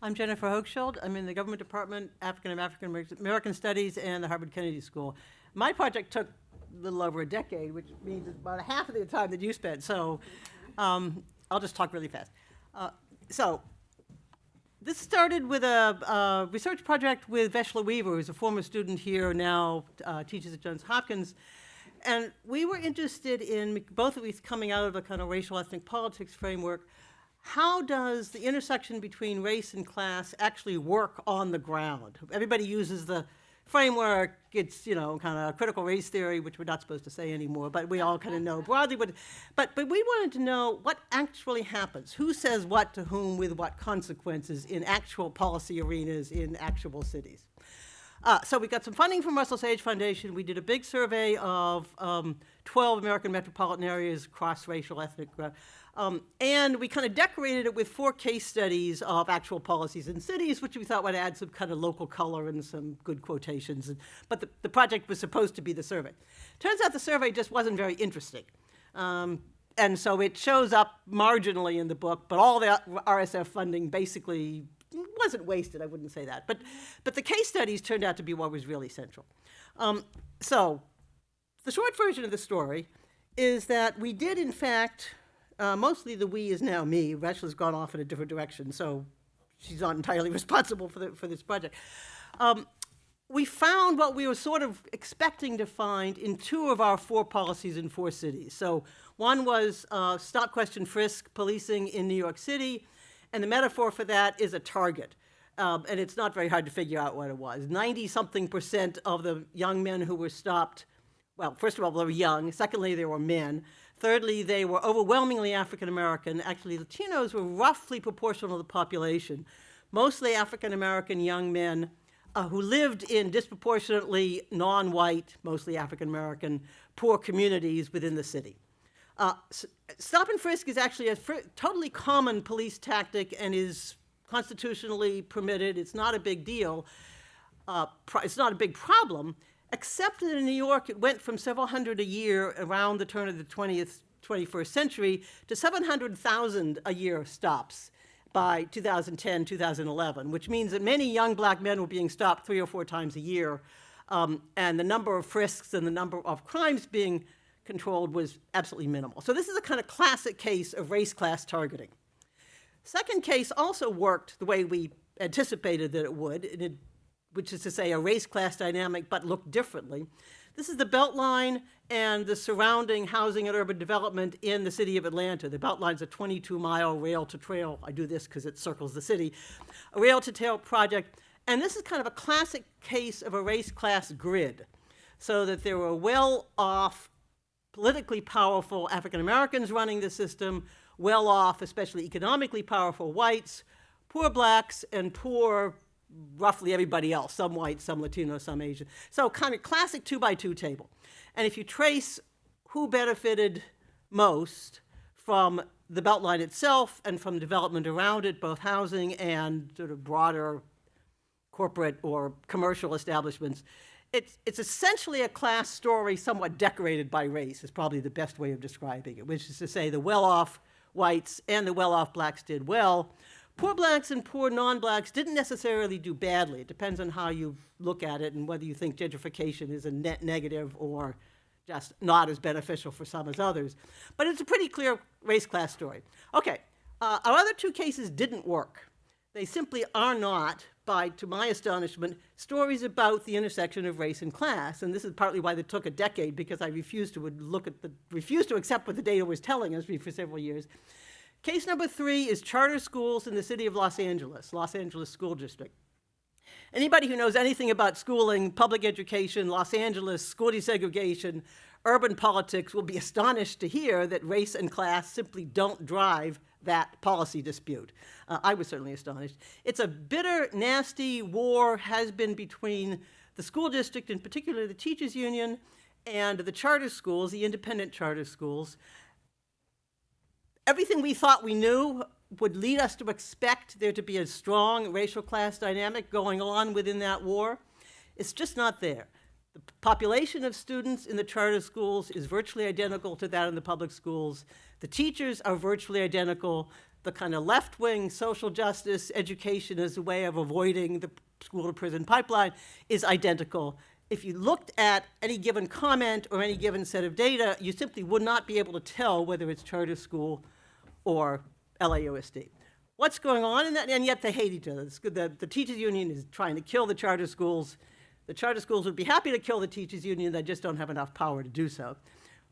I'm Jennifer Hochschild. I'm in the Government Department, African Studies, and the Harvard Kennedy School. My project took a little over a decade, which means it's about half of the time that you spent. So I'll just talk really fast. So this started with a research project with Veshla Weaver, who's a former student here, now teaches at Johns Hopkins. And we were interested in, both of us coming out of a kind of racial ethnic politics framework, how does the intersection between race and class actually work on the ground? Everybody uses the framework, it's, you know, kind of critical race theory, which we're not supposed to say anymore, but we all kind of know broadly. But we wanted to know what actually happens. Who says what to whom with what consequences in actual policy arenas in actual cities? So we got some funding from Russell Sage Foundation. We did a big survey of 12 American metropolitan areas, cross-racial, ethnic, and we kind of decorated it with 4 case studies of actual policies in cities, which we thought would add some kind of local color and some good quotations. But the project was supposed to be the survey. Turns out the survey just wasn't very interesting. And so it shows up marginally in the book, but all the RSF funding basically wasn't wasted, I wouldn't say that. But the case studies turned out to be what was really central. So the short version of the story is that we did, in fact, mostly the we is now me. Veshla's gone off in a different direction, so she's not entirely responsible for this project. We found what we were sort of expecting to find in 2 of our 4 policies in 4 cities. So one was stop, question, frisk policing in New York City, and the metaphor for that is a target. And it's not very hard to figure out what it was. 90-something% of the young men who were stopped, well, first of all, they were young. Secondly, they were men. Thirdly, they were overwhelmingly African American. Actually, Latinos were roughly proportional to the population. Mostly African American young men who lived in disproportionately non-white, mostly African American, poor communities within the city. Stop and frisk is actually a totally common police tactic and is constitutionally permitted. It's not a big deal. It's not a big problem, except that in New York, it went from several hundred a year around the turn of the 21st century to 700,000 a year stops by 2010, 2011, which means that many young black men were being stopped 3 or 4 times a year, and the number of frisks and the number of crimes being controlled was absolutely minimal. So this is a kind of classic case of race-class targeting. Second case also worked the way we anticipated that it would, which is to say a race-class dynamic, but looked differently. This is the Beltline and the surrounding housing and urban development in the city of Atlanta. The Beltline's a 22-mile rail-to-trail, I do this because it circles the city, a rail-to-trail project. And this is kind of a classic case of a race-class grid, so that there were well-off, politically powerful African Americans running the system, well-off, especially economically powerful whites, poor blacks, and poor roughly everybody else, some white, some Latino, some Asian. So kind of classic 2-by-2 table. And if you trace who benefited most from the Beltline itself and from development around it, both housing and sort of broader corporate or commercial establishments, it's essentially a class story somewhat decorated by race is probably the best way of describing it, which is to say the well-off whites and the well-off blacks did well. Poor blacks and poor non-blacks didn't necessarily do badly. It depends on how you look at it and whether you think gentrification is a net negative or just not as beneficial for some as others. But it's a pretty clear race-class story. Okay, our other 2 cases didn't work. They simply are not, to my astonishment, stories about the intersection of race and class. And this is partly why they took a decade, because I refused to accept what the data was telling us for several years. Case number 3 is charter schools in the city of Los Angeles School District. Anybody who knows anything about schooling, public education, Los Angeles, school desegregation, urban politics will be astonished to hear that race and class simply don't drive that policy dispute. I was certainly astonished. It's a bitter, nasty war has been between the school district, in particular the teachers union, and the charter schools, the independent charter schools. Everything we thought we knew would lead us to expect there to be a strong racial class dynamic going on within that war. It's just not there. The population of students in the charter schools is virtually identical to that in the public schools. The teachers are virtually identical. the kind of left-wing social justice education as a way of avoiding the school-to-prison pipeline is identical. If you looked at any given comment or any given set of data, you simply would not be able to tell whether it's charter school or LAUSD. What's going on in that? And yet they hate each other. The teachers union is trying to kill the charter schools. The charter schools would be happy to kill the teachers union. They just don't have enough power to do so.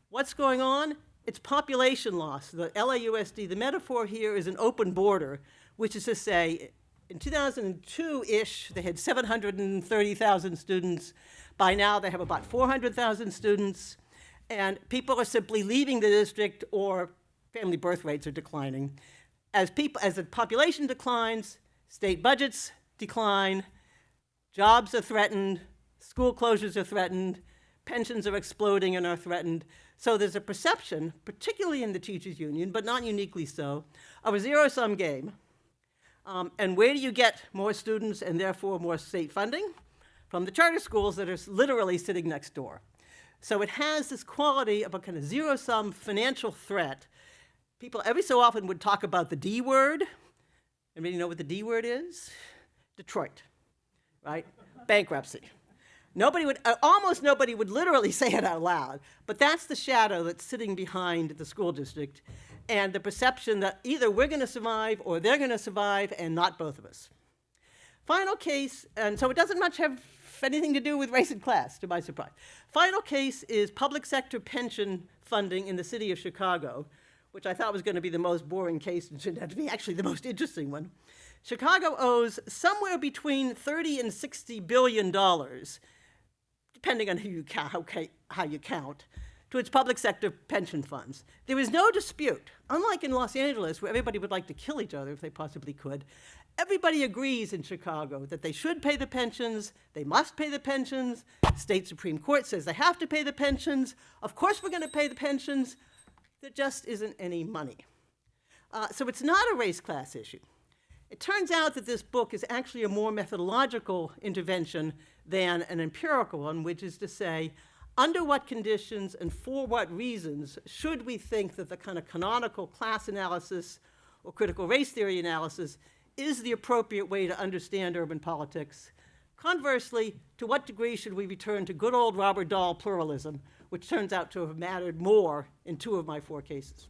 What's going on? It's population loss. The LAUSD, the metaphor here is an open border, which is to say, in 2002-ish, they had 730,000 students. By now, they have about 400,000 students. And people are simply leaving the district, or family birth rates are declining. As the population declines, state budgets decline, jobs are threatened, school closures are threatened, pensions are exploding and are threatened. So there's a perception, particularly in the teachers union, but not uniquely so, of a zero-sum game. And where do you get more students and therefore more state funding? From the charter schools that are literally sitting next door. So it has this quality of a kind of zero-sum financial threat. People every so often would talk about the D word. Anybody know what the D word is? Detroit, right? Bankruptcy. Almost nobody would literally say it out loud, but that's the shadow that's sitting behind the school district and the perception that either we're going to survive or they're going to survive and not both of us. Final case, and so it doesn't much have anything to do with race and class, to my surprise. Final case is public sector pension funding in the city of Chicago, which I thought was going to be the most boring case and turned out to be actually the most interesting one. Chicago owes somewhere between $30 and $60 billion, depending on how you count, to its public sector pension funds. There is no dispute, unlike in Los Angeles, where everybody would like to kill each other if they possibly could. Everybody agrees in Chicago that they should pay the pensions, they must pay the pensions, state Supreme Court says they have to pay the pensions, of course we're going to pay the pensions, there just isn't any money. So it's not a race-class issue. It turns out that this book is actually a more methodological intervention than an empirical one, which is to say, under what conditions and for what reasons should we think that the kind of canonical class analysis or critical race theory analysis is the appropriate way to understand urban politics? Conversely, to what degree should we return to good old Robert Dahl pluralism, which turns out to have mattered more in 2 of my 4 cases?